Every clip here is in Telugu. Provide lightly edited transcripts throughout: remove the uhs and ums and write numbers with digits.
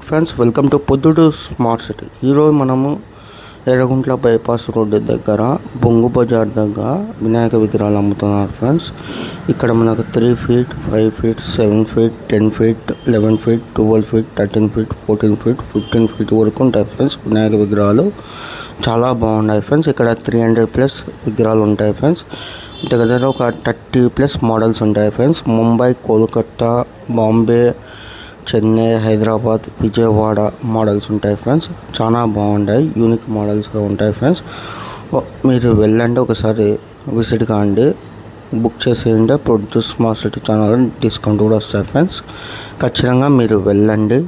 Friends welcome to Proddatur smart city. ఈరోజు మనము ఎర్రగుంట్ల బైపాస్ రోడ్డు దగ్గర బొంగు బజార్ దగ్గర వినాయక విగ్రహాలు అమ్ముతున్నారు ఫ్రెండ్స్. ఇక్కడ మనకు 3 feet, 5 feet, 7 feet, 10 feet, 11 feet, 12 feet, 13 feet, 14 feet, 15 feet వరకు ఉంటాయి ఫ్రెండ్స్. వినాయక విగ్రహాలు చాలా బాగున్నాయి ఫ్రెండ్స్. ఇక్కడ 300+ విగ్రహాలు ఉంటాయి ఫ్రెండ్స్. దగ్గర ఒక 30+ మోడల్స్ ఉంటాయి ఫ్రెండ్స్. ముంబై, కోల్కతా, బాంబే, చెన్నై, హైదరాబాద్, విజయవాడ మోడల్స్ ఉంటాయి ఫ్రెండ్స్. చాలా బాగుంటాయి, యూనిక్ మోడల్స్గా ఉంటాయి ఫ్రెండ్స్. మీరు వెళ్ళండి, ఒకసారి విజిట్ కాండి, బుక్ చేసేయండి. Proddatur smart city channel discount కూడా వస్తాయి ఫ్రెండ్స్. ఖచ్చితంగా మీరు వెళ్ళండి,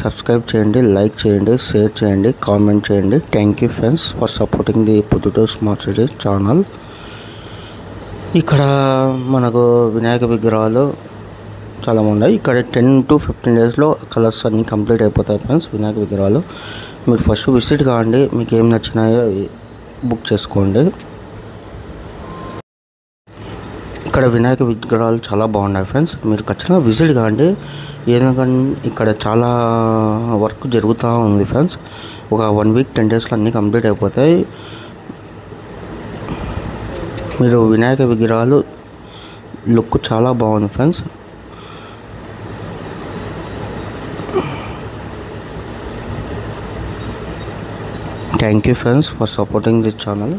సబ్స్క్రైబ్ చేయండి, లైక్ చేయండి, షేర్ చేయండి, కామెంట్ చేయండి. Thank you friends for supporting the Proddatur smart city channel. ఇక్కడ మనకు వినాయక విగ్రహాలు చాలా బాగున్నాయి. ఇక్కడ 10 to 15 daysలో కలర్స్ అన్నీ కంప్లీట్ అయిపోతాయి ఫ్రెండ్స్. వినాయక విగ్రహాలు మీరు ఫస్ట్ విజిట్ కాండి, మీకు ఏం నచ్చినాయో బుక్ చేసుకోండి. ఇక్కడ వినాయక విగ్రహాలు చాలా బాగున్నాయి ఫ్రెండ్స్. మీరు ఖచ్చితంగా విజిట్ కాండి. ఎందుకంటే ఇక్కడ చాలా వర్క్ జరుగుతూ ఉంది ఫ్రెండ్స్. ఒక 1 week 10 daysలో అన్నీ కంప్లీట్ అయిపోతాయి. మీరు వినాయక విగ్రహాలు లుక్ చాలా బాగుంది friends. Thank you friends for supporting this channel.